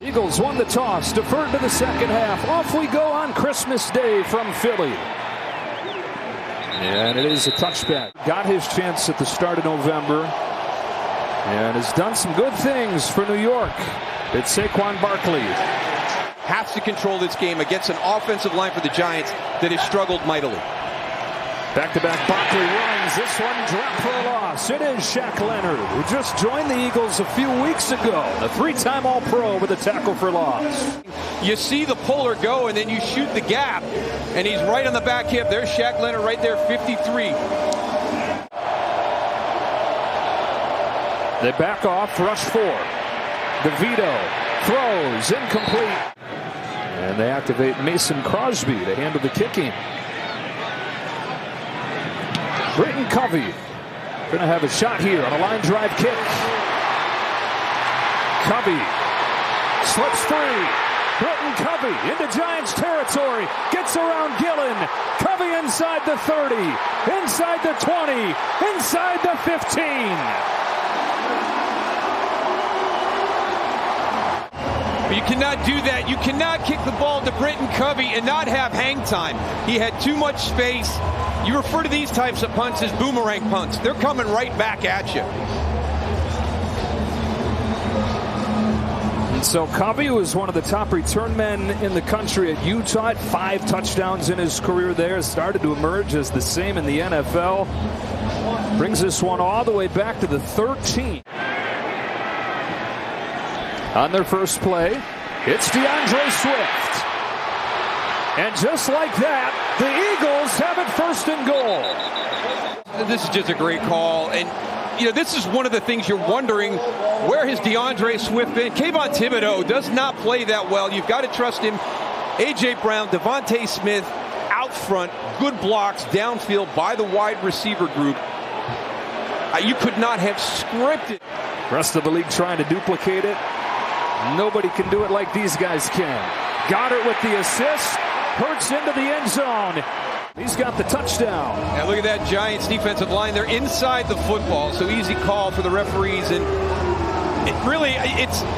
Eagles won the toss, deferred to the second half. Off we go on Christmas Day from Philly. And it is a touchback. Got his chance at the start of November and has done some good things for New York. It's Saquon Barkley. Has to control this game against an offensive line for the Giants that has struggled mightily. Back-to-back Barkley runs. This one dropped for a loss. It is Shaq Leonard, who just joined the Eagles a few weeks ago. The three-time All-Pro with a tackle for loss. You see the puller go, and then you shoot the gap, and he's right on the back hip. There's Shaq Leonard right there, 53. They back off, rush 4. DeVito throws, incomplete. And they activate Mason Crosby to handle the kicking. Britton Covey going to have a shot here on a line drive kick. Covey slips free. Britton Covey into Giants territory. Gets around Gillen. Covey inside the 30. Inside the 20. Inside the 15. You cannot do that. You cannot kick the ball to Britton Covey and not have hang time. He had too much space. You refer to these types of punts as boomerang punts. They're coming right back at you. And so Covey was one of the top return men in the country at Utah. Had 5 touchdowns in his career there. Started to emerge as the same in the NFL. Brings this one all the way back to the 13. On their first play, it's DeAndre Swift. And just like that, the Eagles have it first and goal. This is just a great call. And, you know, this is one of the things you're wondering, where has DeAndre Swift been? Kayvon Thibodeau does not play that well. You've got to trust him. A.J. Brown, Devontae Smith out front, good blocks downfield by the wide receiver group. You could not have scripted. Rest of the league trying to duplicate it. Nobody can do it like these guys can. Goddard with the assist. Hurts into the end zone. He's got the touchdown. Now look at that Giants defensive line. They're inside the football. So easy call for the referees. And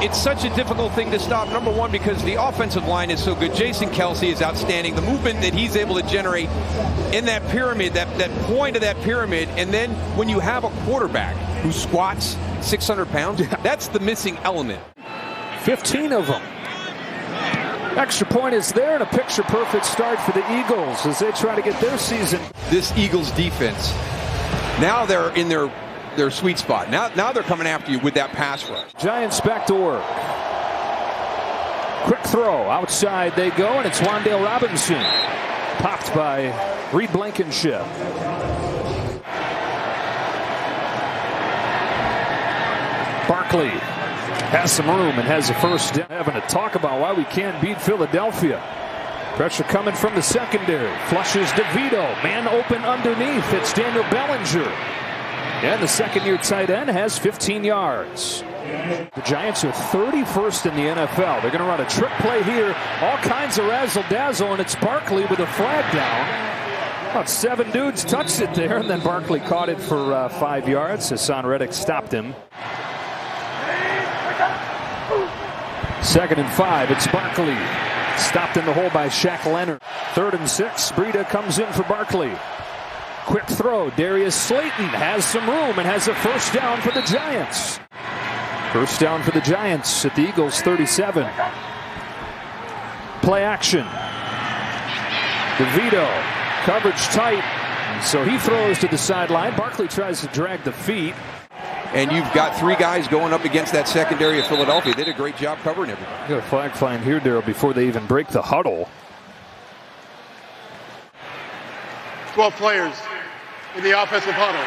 it's such a difficult thing to stop. Number one, because the offensive line is so good. Jason Kelce is outstanding. The movement that he's able to generate in that pyramid, that point of that pyramid. And then when you have a quarterback who squats 600 pounds, that's the missing element. 15 of them. Extra point is there, and a picture-perfect start for the Eagles as they try to get their season. This Eagles defense, now they're in their sweet spot. Now they're coming after you with that pass rush. Giants back to work. Quick throw. Outside they go, and it's Wan'Dale Robinson. Popped by Reed Blankenship. Barkley has some room and has a first down. Having to talk about why we can't beat Philadelphia. Pressure coming from the secondary. Flushes DeVito. Man open underneath. It's Daniel Bellinger. And the second-year tight end has 15 yards. The Giants are 31st in the NFL. They're going to run a trick play here. All kinds of razzle-dazzle, and it's Barkley with a flag down. About 7 dudes touched it there, and then Barkley caught it for 5 yards. Hassan Reddick stopped him. 2nd and 5. It's Barkley. Stopped in the hole by Shaq Leonard. 3rd and 6. Breida comes in for Barkley. Quick throw. Darius Slayton has some room and has a first down for the Giants. First down for the Giants at the Eagles 37. Play action. DeVito. Coverage tight. So he throws to the sideline. Barkley tries to drag the feet. And you've got 3 guys going up against that secondary of Philadelphia. They did a great job covering everybody. Got a flag flying here, Daryl, before they even break the huddle. 12 players in the offensive huddle.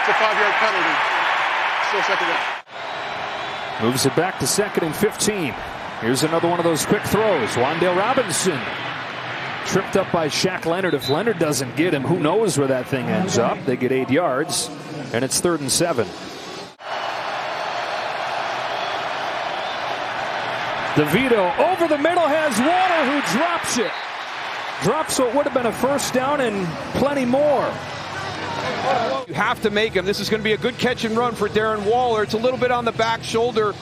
It's a 5-yard penalty. Still second down. Moves it back to 2nd and 15. Here's another one of those quick throws. Wan'Dale Robinson. Tripped up by Shaq Leonard. If Leonard doesn't get him, who knows where that thing ends up. They get 8 yards, and it's 3rd and 7. DeVito over the middle has Waller, who drops it. Drops what would have been a first down and plenty more. You have to make him. This is going to be a good catch and run for Darren Waller. It's a little bit on the back shoulder.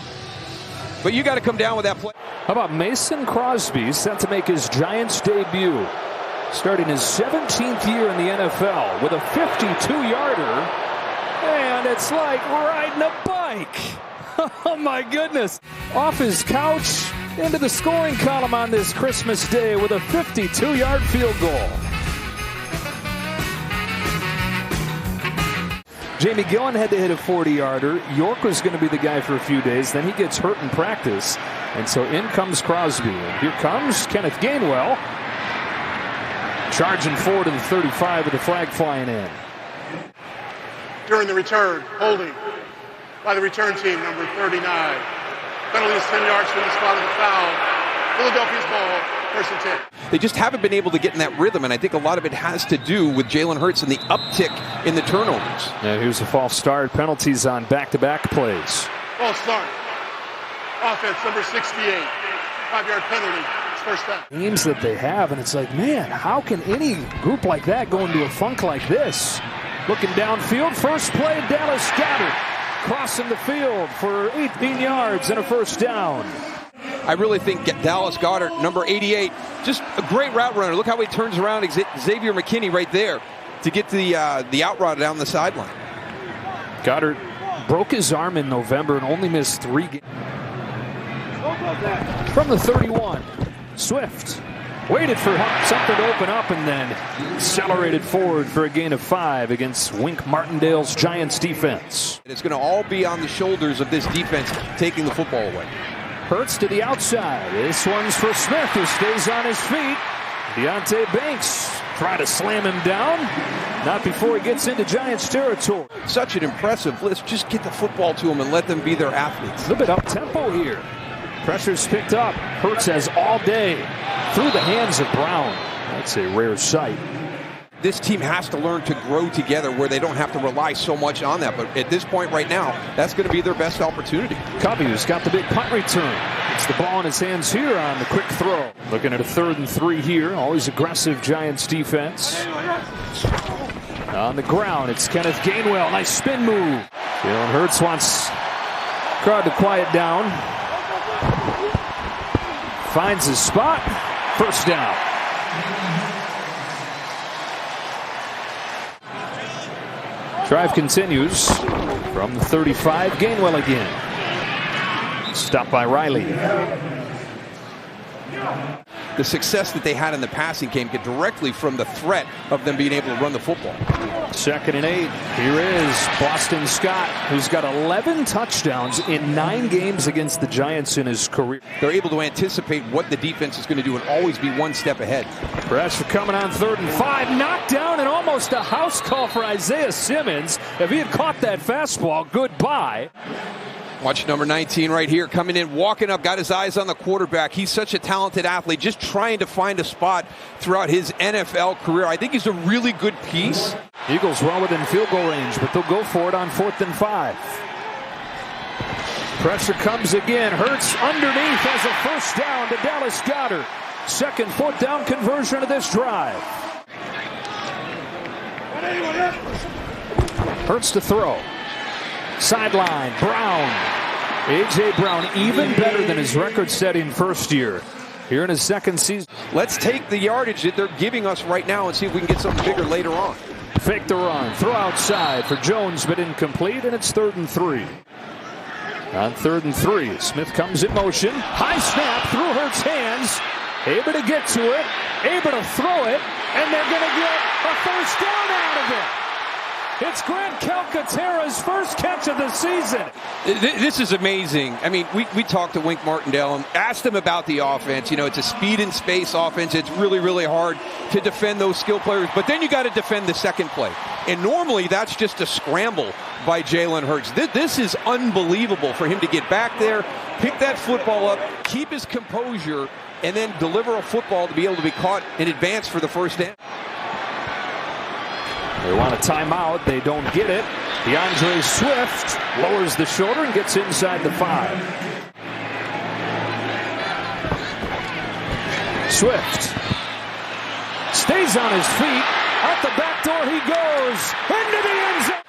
But you got to come down with that play. How about Mason Crosby, set to make his Giants debut, starting his 17th year in the NFL with a 52-yarder, and it's like riding a bike. Oh my goodness. Off his couch into the scoring column on this Christmas Day with a 52-yard field goal. Jamie Gillen had to hit a 40-yarder. York was going to be the guy for a few days. Then he gets hurt in practice. And so in comes Crosby. And here comes Kenneth Gainwell. Charging forward to the 35 with the flag flying in. During the return, holding by the return team, number 39. Penalty is 10 yards from the spot of the foul. Philadelphia's ball, first and 10. They just haven't been able to get in that rhythm, and I think a lot of it has to do with Jalen Hurts and the uptick in the turnovers. Yeah, here's a false start. Penalties on back-to-back plays. False start. Offense, number 68. 5-yard penalty. It's first down. Games that they have, and it's like, man, how can any group like that go into a funk like this? Looking downfield, first play, Dallas Goedert crossing the field for 18 yards and a first down. I really think Dallas Goedert, number 88, just a great route runner. Look how he turns around Xavier McKinney right there to get the out route down the sideline. Goedert broke his arm in November and only missed 3 games. From the 31, Swift waited for something to open up and then accelerated forward for a gain of 5 against Wink Martindale's Giants defense. It's going to all be on the shoulders of this defense taking the football away. Hurts to the outside. This one's for Smith, who stays on his feet. Deonte Banks try to slam him down. Not before he gets into Giants territory. Such an impressive list. Just get the football to them and let them be their athletes. A little bit up-tempo here. Pressure's picked up. Hurts has all day through the hands of Brown. That's a rare sight. This team has to learn to grow together where they don't have to rely so much on that. But at this point right now, that's going to be their best opportunity. Covey has got the big punt return. It's the ball in his hands here on the quick throw. Looking at a 3rd and 3 here. Always aggressive Giants defense. On the ground, it's Kenneth Gainwell. Nice spin move. Jalen Hurts wants crowd to quiet down. Finds his spot. First down. Drive continues from the 35. Gainwell again. Stopped by Riley. The success that they had in the passing game came directly from the threat of them being able to run the football. 2nd and 8. Here is Boston Scott, who's got 11 touchdowns in 9 games against the Giants in his career. They're able to anticipate what the defense is going to do and always be one step ahead. Pressure coming on 3rd and 5. Knocked down and almost a house call for Isaiah Simmons. If he had caught that fastball, goodbye. Watch number 19 right here, coming in, walking up, got his eyes on the quarterback. He's such a talented athlete, just trying to find a spot throughout his NFL career. I think he's a really good piece. Eagles well within field goal range, but they'll go for it on 4th and 5. Pressure comes again. Hurts underneath has a first down to Dallas Goedert. 2nd 4th down conversion of this drive. Hurts to throw. Sideline, Brown. A.J. Brown even better than his record-setting first year. Here in his 2nd season. Let's take the yardage that they're giving us right now and see if we can get something bigger later on. Fake the run. Throw outside for Jones, but incomplete, and it's 3rd and 3. On 3rd and 3, Smith comes in motion. High snap through Hurts' hands. Able to get to it. Able to throw it. And they're going to get a first down out of it. It's Grant Calcaterra's first catch of the season. This is amazing. I mean, we talked to Wink Martindale and asked him about the offense. You know, it's a speed and space offense. It's really, really hard to defend those skill players. But then you got to defend the second play. And normally that's just a scramble by Jalen Hurts. This is unbelievable for him to get back there, pick that football up, keep his composure, and then deliver a football to be able to be caught in advance for the first down. They want a timeout. They don't get it. DeAndre Swift lowers the shoulder and gets inside the 5. Swift stays on his feet. Out the back door he goes. Into the end zone.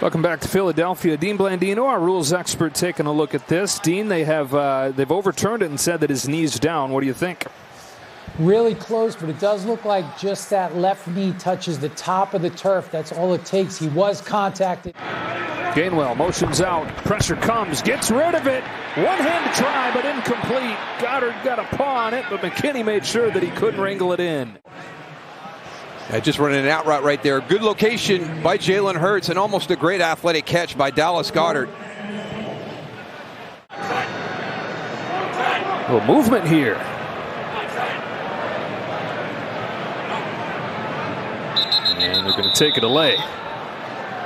Welcome back to Philadelphia. Dean Blandino, our rules expert, taking a look at this. Dean, they've overturned it and said that his knee's down. What do you think? Really close, but it does look like just that left knee touches the top of the turf. That's all it takes. He was contacted. Gainwell motions out. Pressure comes. Gets rid of it. One-hand try, but incomplete. Goddard got a paw on it, but McKinney made sure that he couldn't wrangle it in. Just running an out route right there. Good location by Jalen Hurts and almost a great athletic catch by Dallas Goedert. A little movement here. And they're going to take it away.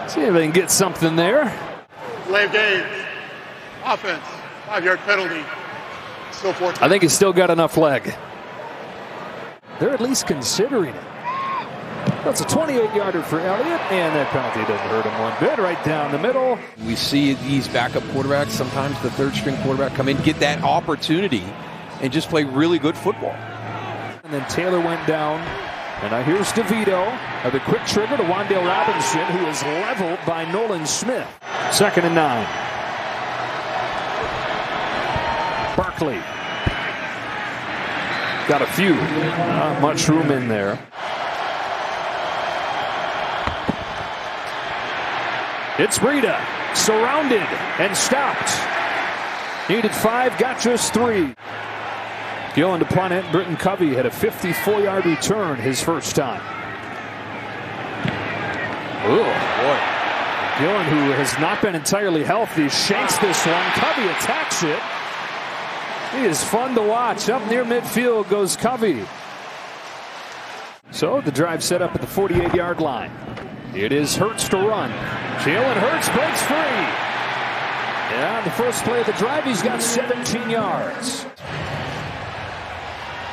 See if they can get something there. Delay of game. Offense. 5-yard penalty. Still 14. I think he's still got enough leg. They're at least considering it. That's a 28-yarder for Elliott, and that penalty doesn't hurt him one bit. Right down the middle. We see these backup quarterbacks, sometimes the third-string quarterback, come in, get that opportunity, and just play really good football. And then Taylor went down. And now here's DeVito. The quick trigger to Wan'Dale Robinson, who is leveled by Nolan Smith. 2nd and 9. Barkley. Got a few. Not much room in there. It's Breida. Surrounded and stopped. Needed 5, got just 3. Gillen to punt it. Britton Covey had a 54-yard return his first time. Oh, boy. Gillen, who has not been entirely healthy, shanks this one. Covey attacks it. He is fun to watch. Up near midfield goes Covey. So the drive set up at the 48-yard line. It is Hurts to run. Jalen Hurts breaks free. Yeah, the first play of the drive, he's got 17 yards.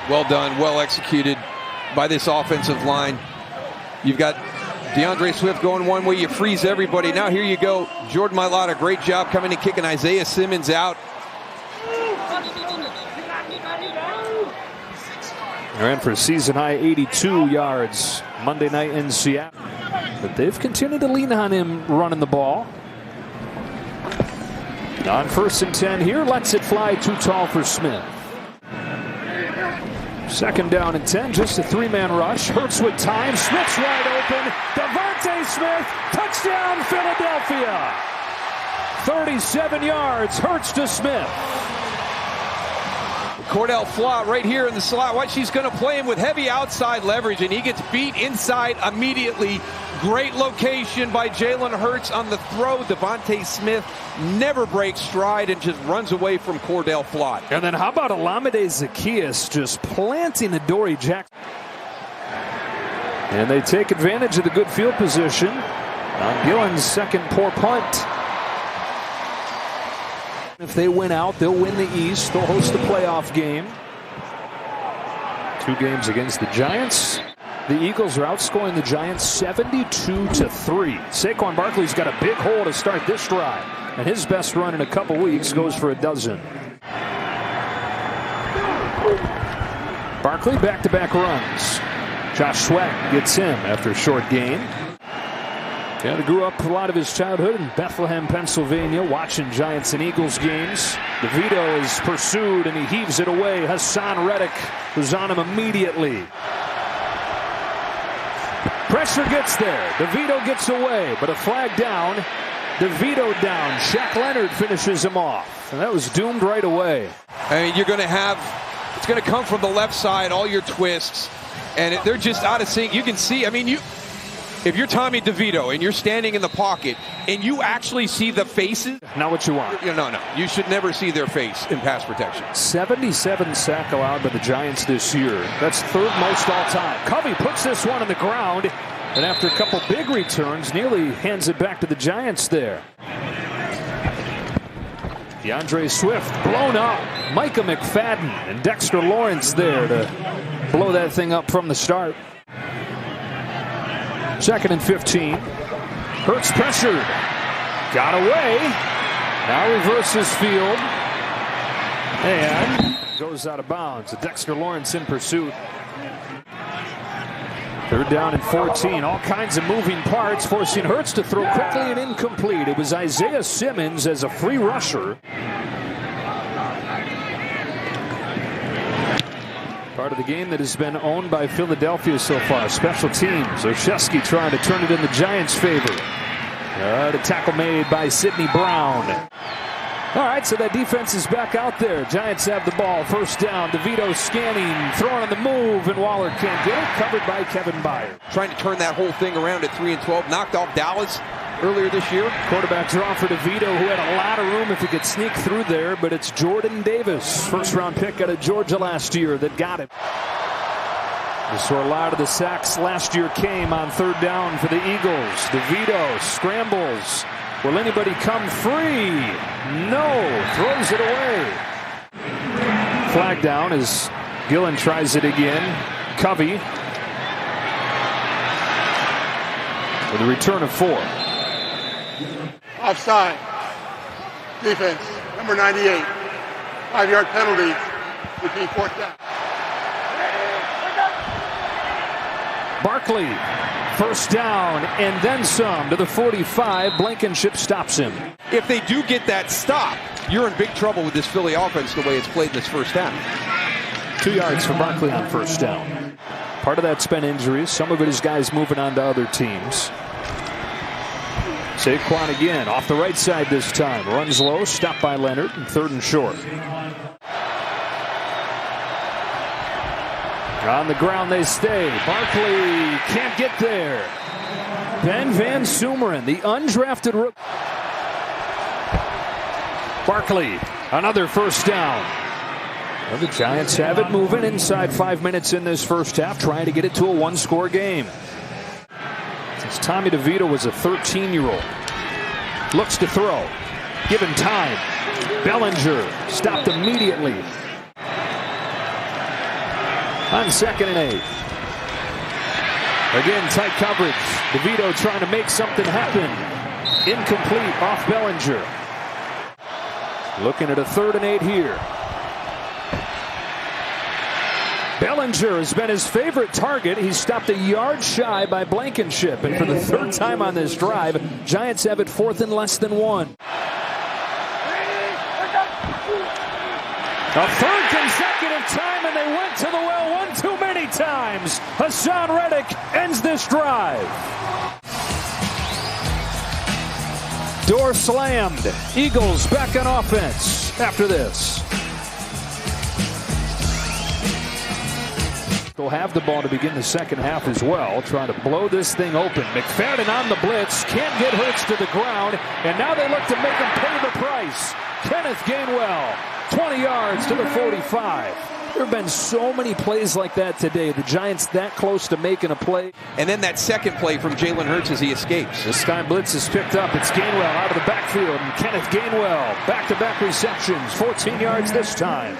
Well done, well executed by this offensive line. You've got DeAndre Swift going one way, you freeze everybody. Now here you go. Jordan Mailata, great job coming and kicking Isaiah Simmons out. Ran for a season-high 82 yards Monday night in Seattle. But they've continued to lean on him running the ball. On 1st and 10 here, lets it fly too tall for Smith. 2nd down and 10, just a 3-man rush. Hurts with time, Smith's wide open. DeVonta Smith, touchdown Philadelphia. 37 yards, Hurts to Smith. Cordell Flott right here in the slot. Watch, he's going to play him with heavy outside leverage, and he gets beat inside immediately. Great location by Jalen Hurts on the throw. DeVonta Smith never breaks stride and just runs away from Cordell Flott. And then how about Olamide Zaccheaus just planting Adoree Jackson? And they take advantage of the good field position on Gillen's second poor punt. If they win out, they'll win the East. They'll host a playoff game. 2 games against the Giants. The Eagles are outscoring the Giants 72-3. Saquon Barkley's got a big hole to start this drive. And his best run in a couple weeks goes for a dozen. Barkley back-to-back runs. Josh Sweat gets him after a short gain. Yeah, he grew up a lot of his childhood in Bethlehem, Pennsylvania, watching Giants and Eagles games. DeVito is pursued, and he heaves it away. Hassan Reddick was on him immediately. Pressure gets there. DeVito gets away, but a flag down. DeVito down. Shaq Leonard finishes him off, and that was doomed right away. I mean, you're going to have, it's going to come from the left side, all your twists, and they're just out of sync. You can see, I mean, if you're Tommy DeVito and you're standing in the pocket and you actually see the faces. Not what you want. No. You should never see their face in pass protection. 77 sack allowed by the Giants this year. That's 3rd most all time. Covey puts this one on the ground, and after a couple big returns, nearly hands it back to the Giants there. DeAndre Swift blown up. Micah McFadden and Dexter Lawrence there to blow that thing up from the start. 2nd and 15. Hurts pressured. Got away. Now reverses field. And goes out of bounds. Dexter Lawrence in pursuit. Third down and 14. All kinds of moving parts, forcing Hurts to throw quickly and incomplete. It was Isaiah Simmons as a free rusher. Part of the game that has been owned by Philadelphia so far. Special teams. Olszewski trying to turn it in the Giants' favor. The tackle made by Sidney Brown. All right, so that defense is back out there. Giants have the ball. First down. DeVito scanning, throwing on the move, and Waller can't get it. Covered by Kevin Byard. Trying to turn that whole thing around at 3-12. Knocked off Dallas earlier this year. Quarterback draw for DeVito, who had a lot of room if he could sneak through there, but it's Jordan Davis, first-round pick out of Georgia last year, that got it. This is where a lot of the sacks last year came on third down for the Eagles. DeVito scrambles. Will anybody come free? No. Throws it away. Flag down as Gillen tries it again. Covey with a return of 4. Offside. Defense, number 98. 5-yard penalty. Repeat fourth down. Barkley, first down and then some to the 45. Blankenship stops him. If they do get that stop, you're in big trouble with this Philly offense the way it's played in this first half. 2 yards for Barkley on first down. Part of that's been injuries. Some of it is guys moving on to other teams. Saquon again off the right side this time. Runs low, stopped by Leonard, and third and short. On the ground they stay. Barkley can't get there. Ben Van Sumeren, the undrafted rookie. Barkley, another first down. Well, the Giants have it moving inside 5 minutes in this first half, trying to get it to a one-score game. Since Tommy DeVito was a 13-year-old. Looks to throw. Given time. Bellinger stopped immediately. On 2nd and 8. Again, tight coverage. DeVito trying to make something happen. Incomplete off Bellinger. Looking at a 3rd and 8 here. Bellinger has been his favorite target. He's stopped a yard shy by Blankenship. And for the 3rd time on this drive, Giants have it 4th and less than 1. A 3rd consecutive time, and they went to the well one too many times. Hassan Reddick ends this drive. Door slammed. Eagles back on offense after this. They'll have the ball to begin the second half as well, trying to blow this thing open. McFadden on the blitz, can't get Hurts to the ground, and now they look to make him pay the price. Kenneth Gainwell, 20 yards to the 45. There have been so many plays like that today. The Giants that close to making a play. And then that second play from Jalen Hurts as he escapes. This time blitz is picked up. It's Gainwell out of the backfield. And Kenneth Gainwell, back-to-back receptions, 14 yards this time.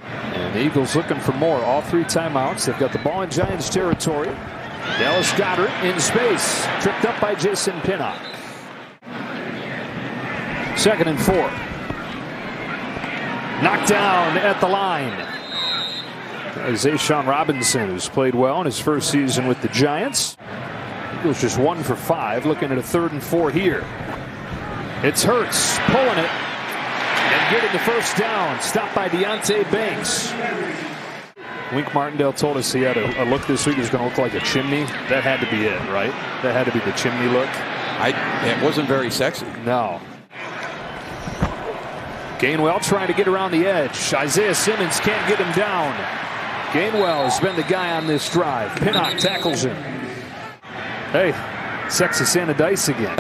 And the Eagles looking for more. All 3 timeouts. They've got the ball in Giants territory. Dallas Goedert in space. Tripped up by Jason Pinnock. 2nd and 4. Knocked down at the line. Zayshawn Robinson, who's played well in his first season with the Giants. Eagles just 1 for 5. Looking at a 3rd and 4 here. It's Hurts pulling it. And getting the first down. Stopped by Deonte Banks. Wink Martindale told us he had a look this week. He was going to look like a chimney. That had to be it, right? That had to be the chimney look. It wasn't very sexy. No. Gainwell trying to get around the edge. Isaiah Simmons can't get him down. Gainwell has been the guy on this drive. Pinnock tackles him. Hey, sexy Santa Dice again.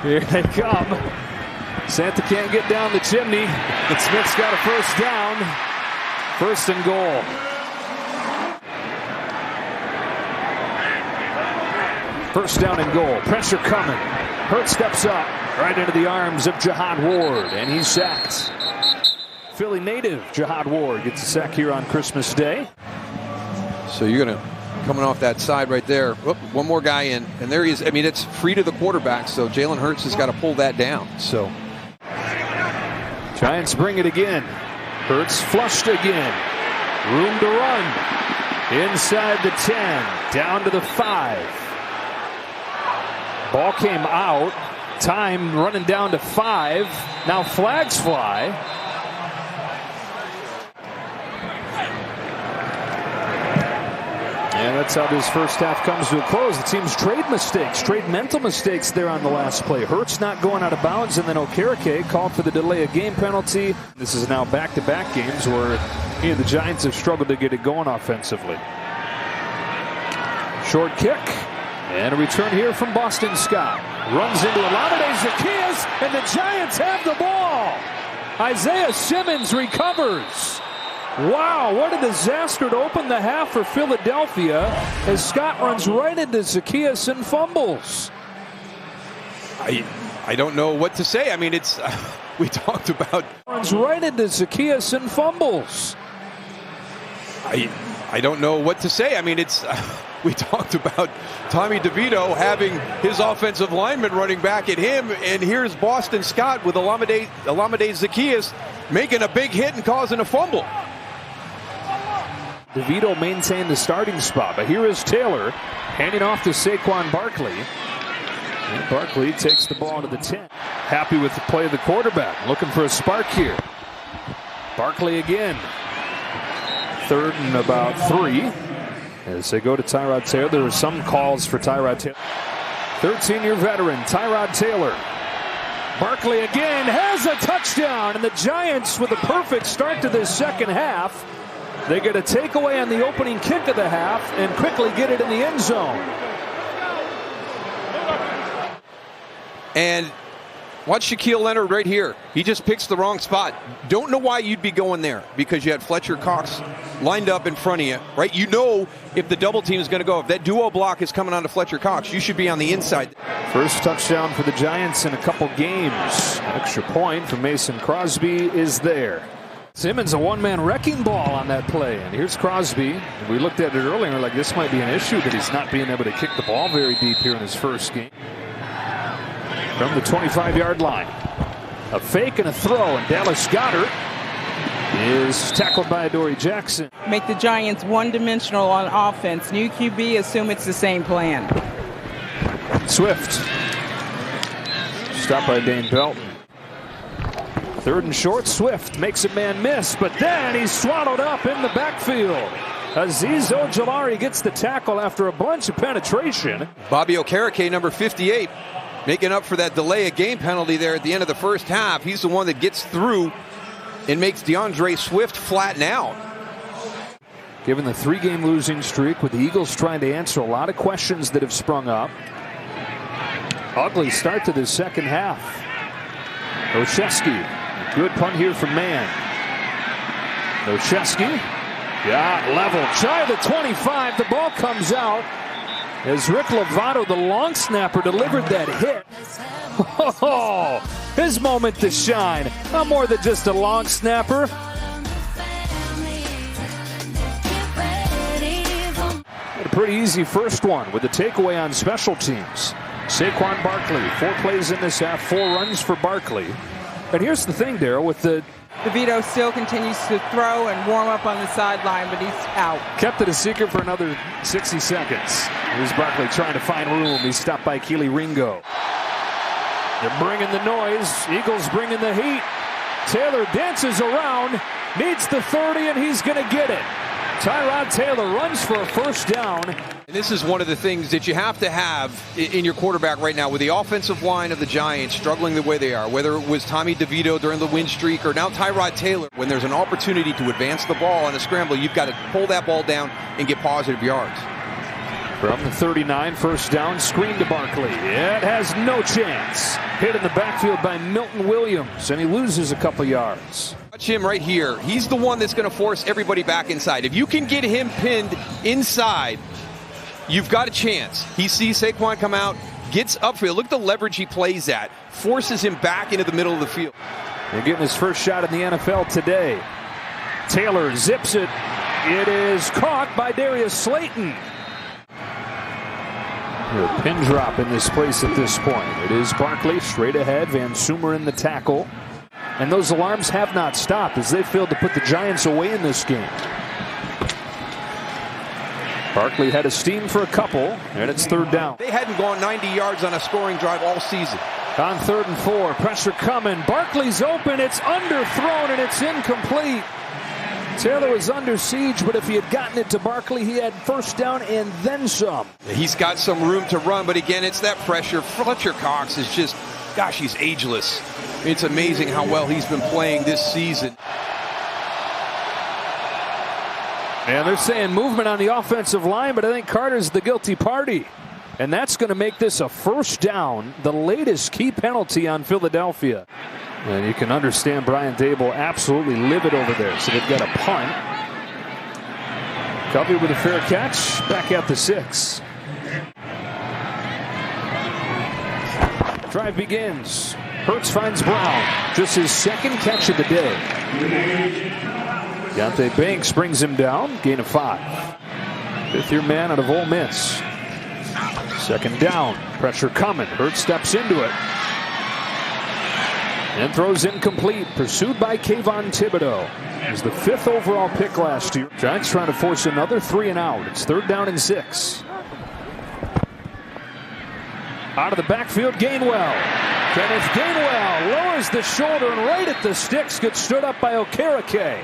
Here they come. Santa can't get down the chimney. And Smith's got a first down. 1st and goal. First down and goal. Pressure coming. Hurts steps up right into the arms of Jihad Ward, and he's sacked. Philly native Jihad Ward gets a sack here on Christmas Day. So you're going to, coming off that side right there, one more guy in, and there he is. I mean, it's free to the quarterback, so Jalen Hurts has got to pull that down. So Giants bring it again. Hurts flushed again. Room to run. Inside the 10, down to the 5. Ball came out. Time running down to 5. Now flags fly. And that's how this first half comes to a close. The team's trade mental mistakes there on the last play. Hurts not going out of bounds, and then Okereke called for the delay of game penalty. This is now back-to-back games where the Giants have struggled to get it going offensively. Short kick, and a return here from Boston Scott. Runs into Olamide Zaccheaus, and the Giants have the ball. Isaiah Simmons recovers. Wow, what a disaster to open the half for Philadelphia as Scott runs right into Zaccheaus and fumbles. I don't know what to say. I mean, it's we talked about runs right into Zaccheaus and fumbles. I don't know what to say. I mean, it's we talked about Tommy DeVito having his offensive lineman running back at him, and here's Boston Scott with Olamide Zaccheaus making a big hit and causing a fumble. DeVito maintained the starting spot, but here is Taylor handing off to Saquon Barkley. And Barkley takes the ball to the 10. Happy with the play of the quarterback. Looking for a spark here. Barkley again. 3rd and about 3. As they go to Tyrod Taylor. There were some calls for Tyrod Taylor. 13-year veteran Tyrod Taylor. Barkley again has a touchdown. And the Giants with a perfect start to this second half. They get a takeaway on the opening kick of the half and quickly get it in the end zone. And watch Shaquille Leonard right here. He just picks the wrong spot. Don't know why you'd be going there because you had Fletcher Cox lined up in front of you, right? You know if the double team is going to go. If that duo block is coming on to Fletcher Cox, you should be on the inside. First touchdown for the Giants in a couple games. Extra point for Mason Crosby is there. Simmons a one-man wrecking ball on that play. And here's Crosby. We looked at it earlier like this might be an issue that he's not being able to kick the ball very deep here in his first game. From the 25-yard line. A fake and a throw, and Dallas Goedert is tackled by Adoree Jackson. Make the Giants one-dimensional on offense. New QB, assume it's the same plan. Swift. Stopped by Dane Belton. 3rd and short, Swift makes a man miss, but then he's swallowed up in the backfield. Azeez Ojulari gets the tackle after a bunch of penetration. Bobby Okereke, number 58, making up for that delay of game penalty there at the end of the first half. He's the one that gets through and makes DeAndre Swift flatten out. Given the 3-game losing streak, with the Eagles trying to answer a lot of questions that have sprung up. Ugly start to the second half. Oshesky. Good punt here from Mann. Oshesky got leveled. Shy of the 25. The ball comes out as Rick Lovato, the long snapper, delivered that hit. Oh, his moment to shine. Not more than just a long snapper. A pretty easy first one with a takeaway on special teams. Saquon Barkley, 4 plays in this half, 4 runs for Barkley. And here's the thing, Darryl, with the DeVito still continues to throw and warm up on the sideline, but he's out. Kept it a secret for another 60 seconds. Here's Barkley trying to find room. He's stopped by Keely Ringo. They're bringing the noise. Eagles bringing the heat. Taylor dances around, needs the 30, and he's going to get it. Tyrod Taylor runs for a first down. And this is one of the things that you have to have in your quarterback right now with the offensive line of the Giants struggling the way they are, whether it was Tommy DeVito during the win streak or now Tyrod Taylor. When there's an opportunity to advance the ball on a scramble, you've got to pull that ball down and get positive yards. From the 39, first down, screen to Barkley. It has no chance. Hit in the backfield by Milton Williams, and he loses a couple yards. Watch him right here. He's the one that's going to force everybody back inside. If you can get him pinned inside, you've got a chance. He sees Saquon come out, gets upfield. Look at the leverage he plays at. Forces him back into the middle of the field. They're getting his first shot in the NFL today. Taylor zips it. It is caught by Darius Slayton. A pin drop in this place at this point. It is Barkley straight ahead. Van Sumer in the tackle. And those alarms have not stopped as they failed to put the Giants away in this game. Barkley had a steam for a couple, and it's third down. They hadn't gone 90 yards on a scoring drive all season. On 3rd and 4, pressure coming. Barkley's open. It's underthrown, and it's incomplete. Taylor was under siege, but if he had gotten it to Barkley, he had first down and then some. He's got some room to run, but again, it's that pressure. Fletcher Cox is just, gosh, he's ageless. It's amazing how well he's been playing this season. And they're saying movement on the offensive line, but I think Carter's the guilty party. And that's going to make this a first down, the latest key penalty on Philadelphia. And you can understand Brian Dable absolutely livid over there. So they've got a punt. Covey with a fair catch, back at the 6. Drive begins. Hurts finds Brown. Just his second catch of the day. Deontay Banks brings him down. Gain of 5. 5th-year man out of Ole Miss. 2nd down. Pressure coming. Hurts steps into it. And throws incomplete. Pursued by Kayvon Thibodeau. He was the 5th overall pick last year. Giants trying to force another 3 and out. It's 3rd down and 6. Out of the backfield, Gainwell. Kenneth Gainwell lowers the shoulder and right at the sticks, gets stood up by Okereke.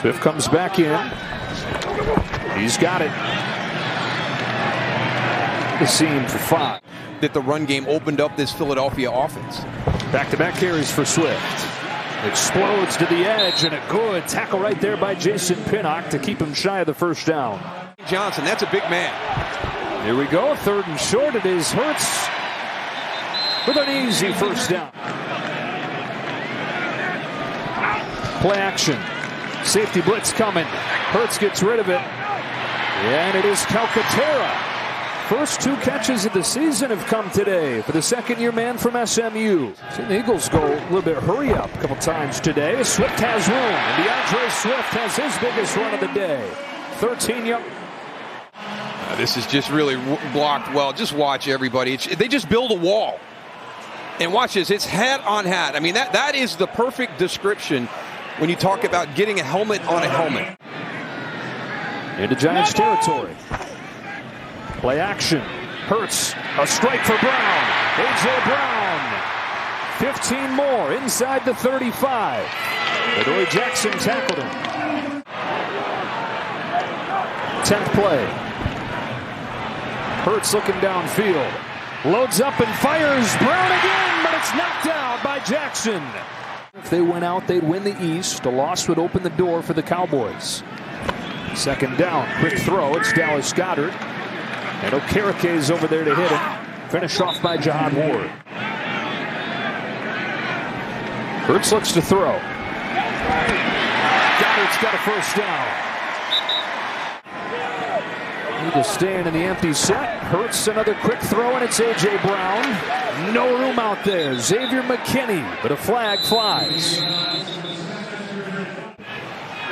Swift comes back in. He's got it. The seam for 5. That the run game opened up this Philadelphia offense. Back-to-back carries for Swift. Explodes to the edge, and a good tackle right there by Jason Pinnock to keep him shy of the first down. Johnson, that's a big man. Here we go, 3rd and short. It is Hurts with an easy first down. Play action. Safety blitz coming. Hurts gets rid of it. And it is Calcaterra. First 2 catches of the season have come today for the 2nd-year man from SMU. Seen the Eagles go a little bit hurry up a couple times today. Swift has room, and DeAndre Swift has his biggest run of the day. 13 yards. This is just really blocked well. Just watch everybody. They just build a wall. And watch this. It's hat on hat. I mean, that is the perfect description when you talk about getting a helmet on a helmet. Into Giants territory. Play action. Hurts. A strike for Brown. A.J. Brown. 15 more inside the 35. Adoree Jackson tackled him. 10th play. Hurts looking downfield. Loads up and fires. Brown again, but it's knocked out by Jackson. If they went out, they'd win the East. A loss would open the door for the Cowboys. 2nd down. Quick throw. It's Dallas Goedert. And Okereke is over there to hit him. Finished off by Jahad Ward. Hurts looks to throw. Goddard's got a first down. Eagles staying in the empty set. Hurts another quick throw, and it's A.J. Brown. No room out there. Xavier McKinney, but a flag flies.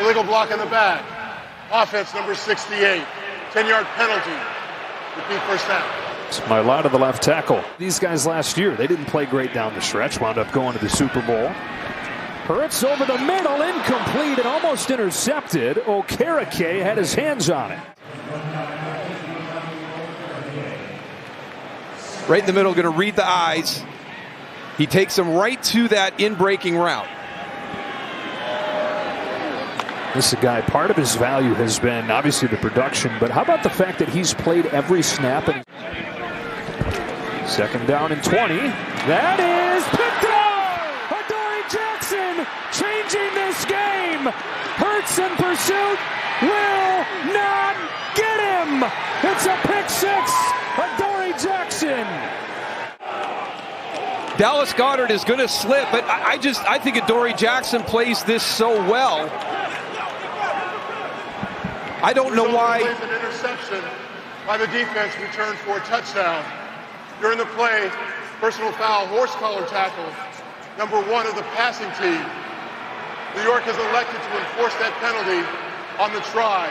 Illegal block in the back. Offense number 68. 10-yard penalty. Repeat first down. It's Mailata, the left tackle. These guys last year, they didn't play great down the stretch. Wound up going to the Super Bowl. Hurts over the middle, incomplete and almost intercepted. Okereke had his hands on it. Right in the middle, going to read the eyes. He takes him right to that in-breaking route. This is a guy, part of his value has been obviously the production, but how about the fact that he's played every snap? And 2nd down and 20. That is picked up! Adoree Jackson changing this game. Hurts in pursuit, will not get him. It's a pick 6. Adoree Jackson. Dallas Goedert is going to slip, but I think Adoree Jackson plays this so well. I don't know why. An interception by the defense returned for a touchdown. During the play, personal foul, horse collar tackle, number 1 of the passing team. New York has elected to enforce that penalty on the try.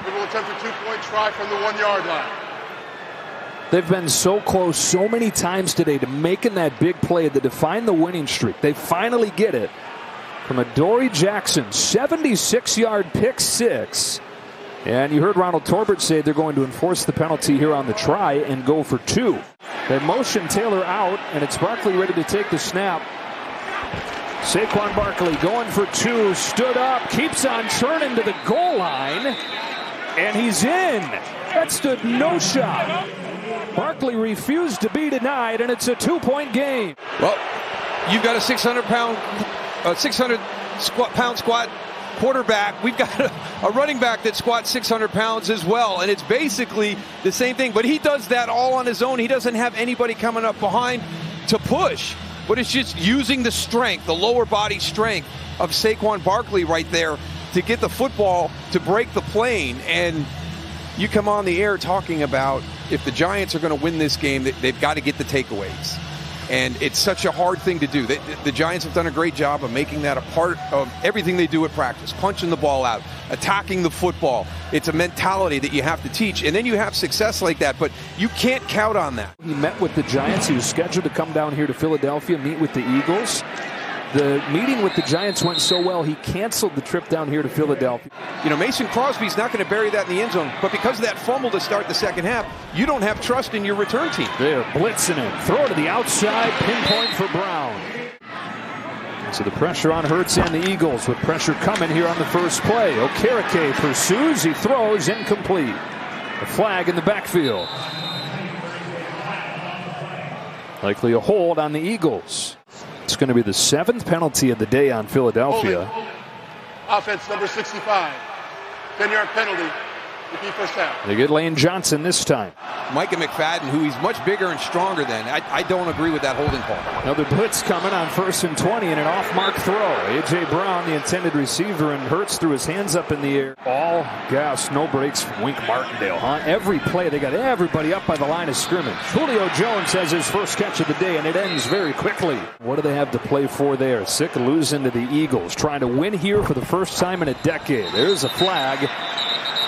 They will attempt a 2-point try from the 1-yard line. They've been so close so many times today to making that big play that define the winning streak. They finally get it from Adoree Jackson, 76-yard pick 6. And you heard Ronald Torbert say they're going to enforce the penalty here on the try and go for 2. They motion Taylor out, and it's Barkley ready to take the snap. Saquon Barkley going for 2, stood up, keeps on churning to the goal line, and he's in. That stood no shot. Barkley refused to be denied, and it's a 2-point game. Well, you've got a 600-pound squat quarterback. We've got a running back that squats 600 pounds as well, and it's basically the same thing. But he does that all on his own. He doesn't have anybody coming up behind to push, but it's just using the strength, the lower body strength of Saquon Barkley right there to get the football to break the plane. And you come on the air talking about if the Giants are going to win this game, they've got to get the takeaways. And it's such a hard thing to do. The Giants have done a great job of making that a part of everything they do at practice, punching the ball out, attacking the football. It's a mentality that you have to teach, and then you have success like that, but you can't count on that. He met with the Giants. He was scheduled to come down here to Philadelphia, meet with the Eagles. The meeting with the Giants went so well, he canceled the trip down here to Philadelphia. You know, Mason Crosby's not going to bury that in the end zone, but because of that fumble to start the second half, you don't have trust in your return team. They're blitzing him. Throw to the outside, pinpoint for Brown. So the pressure on Hurts and the Eagles with pressure coming here on the first play. Okereke pursues, he throws, incomplete. A flag in the backfield. Likely a hold on the Eagles. It's going to be the 7th penalty of the day on Philadelphia. Offense number 65. 10-yard penalty. Repeat first down. They get Lane Johnson this time. Micah McFadden, who he's much bigger and stronger than. I don't agree with that holding call. Another blitz coming on 1st and 20 and an off-mark throw. A.J. Brown, the intended receiver, and Hurts threw his hands up in the air. All gas, no breaks from Wink Martindale, huh? Every play, they got everybody up by the line of scrimmage. Julio Jones has his first catch of the day, and it ends very quickly. What do they have to play for there? Sick of losing to the Eagles. Trying to win here for the first time in a decade. There's a flag.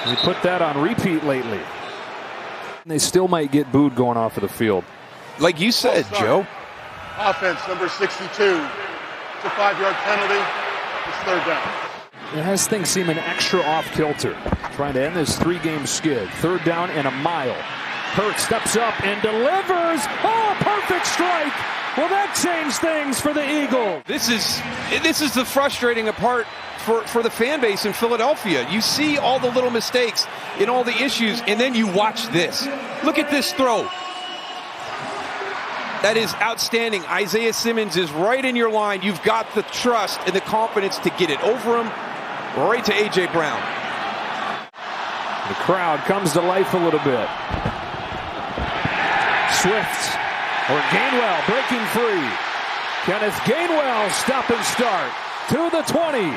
We put that on repeat lately. They still might get booed going off of the field. Like you said, Joe. Offense number 62. It's a 5-yard penalty. It's 3rd down. It has things seeming extra off kilter. Trying to end this 3-game skid. 3rd down and a mile. Hurts steps up and delivers. Oh, perfect strike. Will that change things for the Eagles? This is the frustrating part for the fan base in Philadelphia. You see all the little mistakes in all the issues, and then you watch this. Look at this throw. That is outstanding. Isaiah Simmons is right in your line. You've got the trust and the confidence to get it over him, right to A.J. Brown. The crowd comes to life a little bit. Swift or Gainwell breaking free. Kenneth Gainwell stop and start to the 20.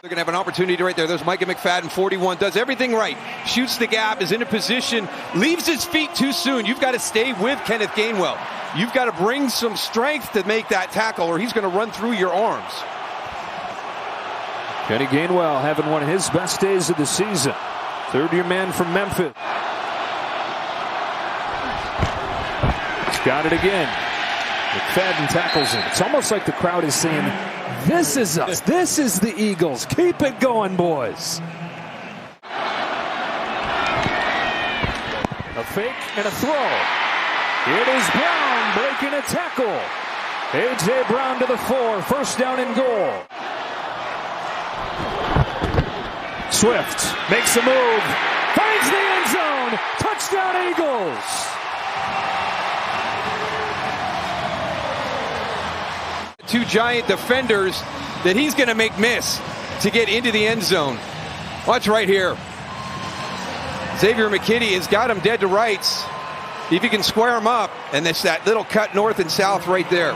They're going to have an opportunity right there. There's Micah McFadden, 41, does everything right. Shoots the gap, is in a position, leaves his feet too soon. You've got to stay with Kenneth Gainwell. You've got to bring some strength to make that tackle, or he's going to run through your arms. Kenny Gainwell having one of his best days of the season. 3rd-year man from Memphis. He's got it again. McFadden tackles him. It's almost like the crowd is saying, this is us. This is the Eagles. Keep it going, boys. A fake and a throw. It is Brown breaking a tackle. A.J. Brown to the 4. 1st down and goal. Swift makes a move. Finds the end zone. Touchdown, Eagles. Two giant defenders that he's going to make miss to get into the end zone. Watch right here. Xavier McKinney has got him dead to rights. If you can square him up, and it's that little cut north and south right there.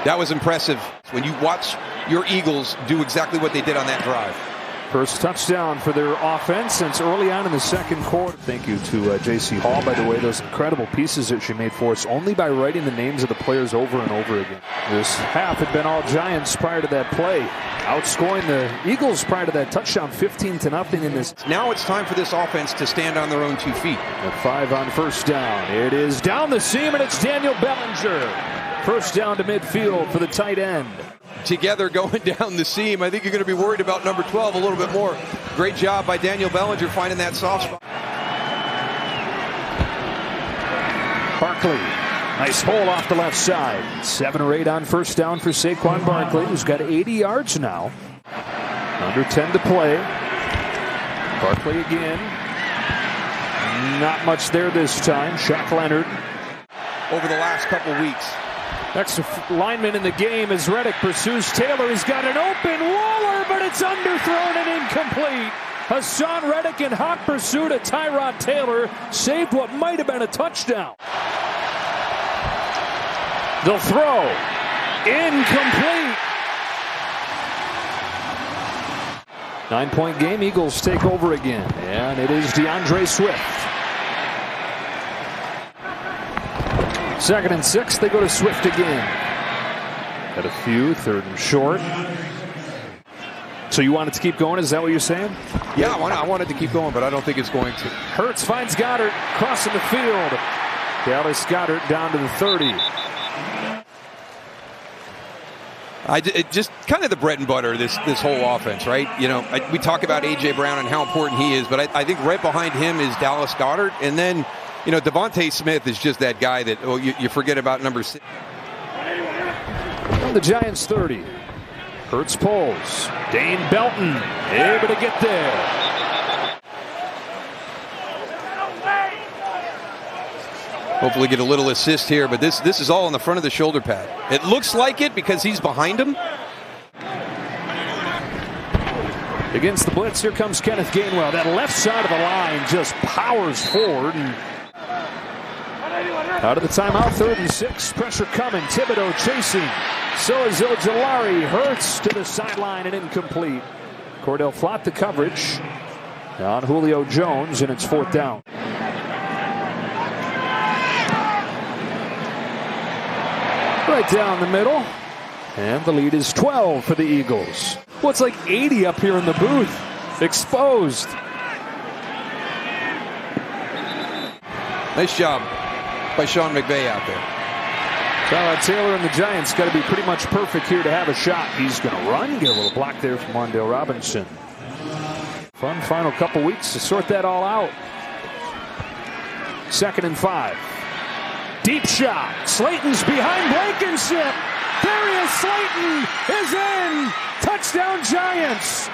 That was impressive when you watch your Eagles do exactly what they did on that drive. First touchdown for their offense since early on in the 2nd quarter. Thank you to J.C. Hall, by the way, those incredible pieces that she made for us only by writing the names of the players over and over again. This half had been all Giants prior to that play. outscoring the Eagles prior to that touchdown 15-0 in this. Now it's time for this offense to stand on their own 2 feet. At 5 on first down. It is down the seam, and it's Daniel Bellinger. First down to midfield for the tight end. Together going down the seam. I think you're going to be worried about number 12 a little bit more. Great job by Daniel Bellinger finding that soft spot. Barkley, nice hole off the left side. 7 or 8 on first down for Saquon Barkley, who's got 80 yards now. Under 10 to play. Barkley again. Not much there this time. Shaq Leonard. Over the last couple weeks. Next lineman in the game as Reddick pursues Taylor. He's got an open Waller, but it's underthrown and incomplete. Hassan Reddick in hot pursuit of Tyrod Taylor saved what might have been a touchdown. They'll throw. Incomplete. 9-point game. Eagles take over again. And it is DeAndre Swift. 2nd and 6. They go to Swift again. Got a few. 3rd and short. So you want it to keep going? Is that what you're saying? Yeah, I want it to keep going, but I don't think it's going to. Hurts finds Goddard crossing the field. Dallas Goddard down to the 30. It just kind of the bread and butter, this whole offense, right? You know, we talk about A.J. Brown and how important he is, but I think right behind him is Dallas Goddard. And then, you know, Devontae Smith is just that guy that you forget about number 6. On the Giants 30. Hurts pulls. Dane Belton able to get there. Hopefully get a little assist here, but this is all on the front of the shoulder pad. It looks like it because he's behind him. Against the blitz, here comes Kenneth Gainwell. That left side of the line just powers forward. And out of the timeout, 3rd and 6. Pressure coming. Thibodeau chasing. So is Ojulari. Hurts to the sideline and incomplete. Cordell Flott the coverage on Julio Jones, and it's 4th down. Right down the middle. And the lead is 12 for the Eagles. Well, it's like 80 up here in the booth. Exposed. Nice job by Sean McVay out there. Tyrod Taylor and the Giants got to be pretty much perfect here to have a shot. He's going to run. Get a little block there from Wan'Dale Robinson. Fun final couple weeks to sort that all out. 2nd and 5. Deep shot. Slayton's behind Blankenship. There he is. Slayton is in. Touchdown Giants.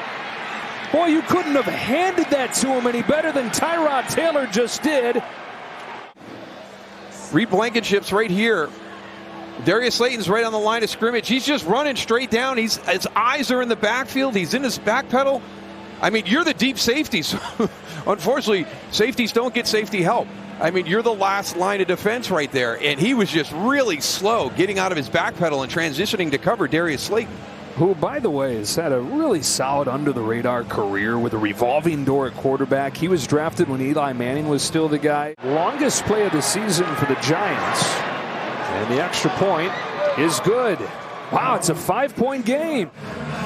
Boy, you couldn't have handed that to him any better than Tyrod Taylor just did. Reed Blankenship's right here. Darius Slayton's right on the line of scrimmage. He's just running straight down. His eyes are in the backfield. He's in his back pedal. I mean, you're the deep safety. So unfortunately, safeties don't get safety help. I mean, you're the last line of defense right there. And he was just really slow getting out of his back pedal and transitioning to cover Darius Slayton. Who, by the way, has had a really solid under-the-radar career with a revolving door at quarterback. He was drafted when Eli Manning was still the guy. Longest play of the season for the Giants. And the extra point is good. Wow, it's a 5-point game.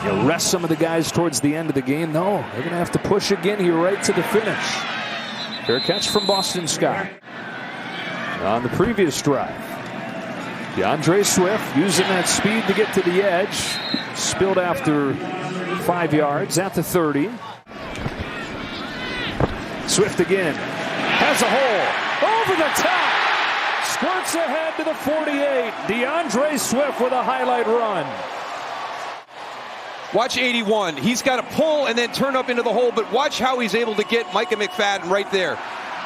You rest some of the guys towards the end of the game. No, they're going to have to push again here right to the finish. Fair catch from Boston Scott. On the previous drive, DeAndre Swift using that speed to get to the edge. Spilled after 5 yards at the 30. Swift again. Has a hole. Over the top. Squirts ahead to the 48. DeAndre Swift with a highlight run. Watch 81. He's got to pull and then turn up into the hole, but watch how he's able to get Micah McFadden right there.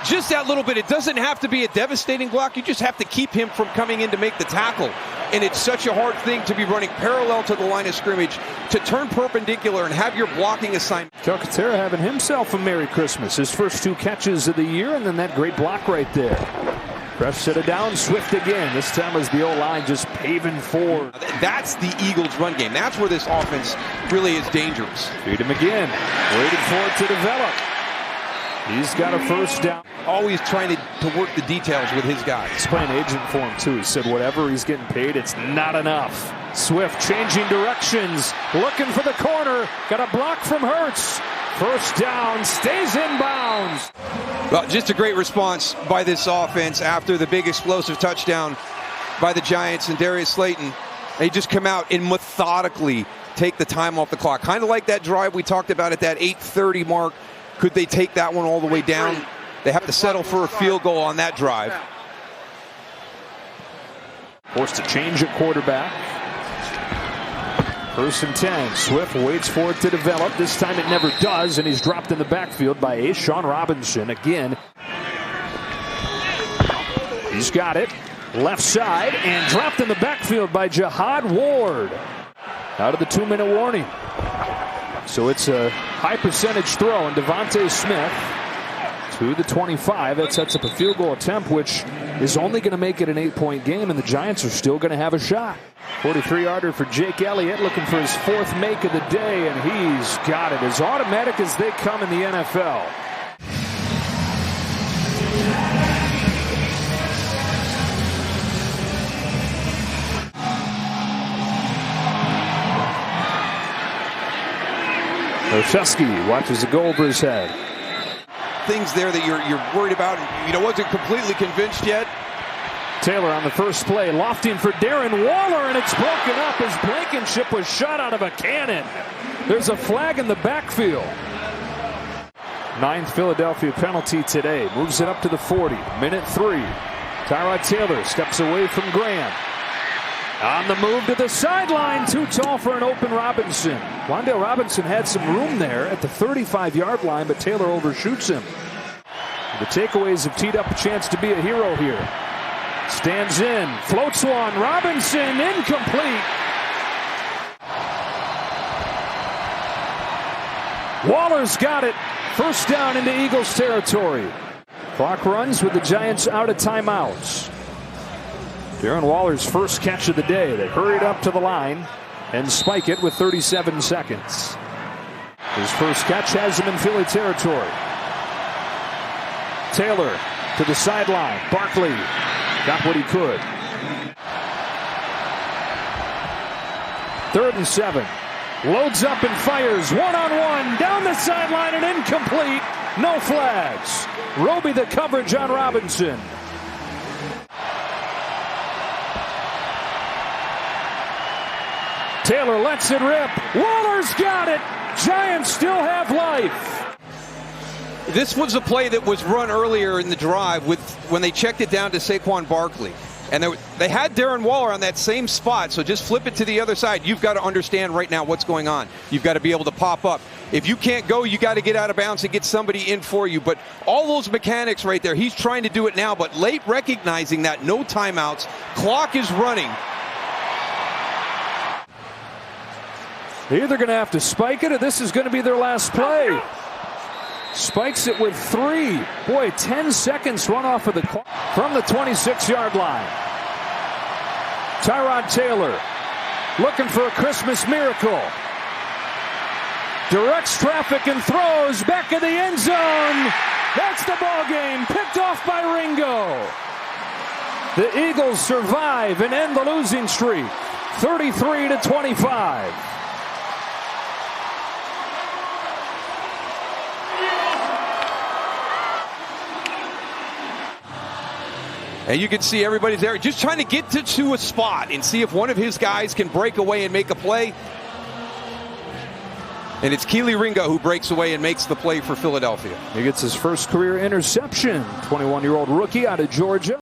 Just that little bit. It doesn't have to be a devastating block. You just have to keep him from coming in to make the tackle. And it's such a hard thing to be running parallel to the line of scrimmage, to turn perpendicular and have your blocking assignment. Calcaterra having himself a Merry Christmas. His first 2 catches of the year, and then that great block right there. Press set it down, Swift again. This time is the O-line just paving forward. That's the Eagles' run game. That's where this offense really is dangerous. Feed him again. Waiting for it to develop. He's got a first down. Always trying to work the details with his guys. He's playing agent for him, too. He said whatever he's getting paid, it's not enough. Swift changing directions, looking for the corner. Got a block from Hurts. First down, stays in bounds. Well, just a great response by this offense after the big explosive touchdown by the Giants and Darius Slayton. They just come out and methodically take the time off the clock. Kind of like that drive we talked about at that 8:30 mark. Could they take that one all the way down? They have to settle for a field goal on that drive. Forced to change at quarterback. 1st and 10. Swift waits for it to develop. This time it never does, and he's dropped in the backfield by A'Shawn Robinson again. He's got it. Left side, and dropped in the backfield by Jihad Ward. Out of the 2-minute warning. So it's a high percentage throw, and Devontae Smith to the 25. That sets up a field goal attempt, which is only going to make it an 8-point game, and the Giants are still going to have a shot. 43-yarder for Jake Elliott, looking for his 4th make of the day, and he's got it. As automatic as they come in the NFL. Oshesky watches it go over his head. Things there that you're worried about, wasn't completely convinced yet. Taylor on the first play, lofting for Darren Waller, and it's broken up as Blankenship was shot out of a cannon. There's a flag in the backfield. 9th Philadelphia penalty today. Moves it up to the 40. Minute 3. Tyrod Taylor steps away from Graham. On the move to the sideline, too tall for an open Robinson. Wan'Dale Robinson had some room there at the 35-yard line, but Taylor overshoots him. The takeaways have teed up a chance to be a hero here. Stands in, floats one, Robinson, incomplete. Waller's got it. First down into Eagles territory. Clock runs with the Giants out of timeouts. Darren Waller's first catch of the day. They hurried up to the line and spike it with 37 seconds. His first catch has him in Philly territory. Taylor to the sideline. Barkley got what he could. 3rd and 7. Loads up and fires. One-on-one down the sideline and incomplete. No flags. Roby the coverage on Robinson. Taylor lets it rip. Waller's got it. Giants still have life. This was a play that was run earlier in the drive when they checked it down to Saquon Barkley. And they had Darren Waller on that same spot, so just flip it to the other side. You've got to understand right now what's going on. You've got to be able to pop up. If you can't go, you got to get out of bounds and get somebody in for you. But all those mechanics right there, he's trying to do it now, but late recognizing that, no timeouts, clock is running. They're either going to have to spike it or this is going to be their last play. Spikes it with 3. Boy, 10 seconds run off of the clock from the 26-yard line. Tyrod Taylor looking for a Christmas miracle. Directs traffic and throws back in the end zone. That's the ball game. Picked off by Ringo. The Eagles survive and end the losing streak. 33-25. And you can see everybody there just trying to get to a spot and see if one of his guys can break away and make a play. And it's Kelee Ringo who breaks away and makes the play for Philadelphia. He gets his first career interception. 21-year-old rookie out of Georgia.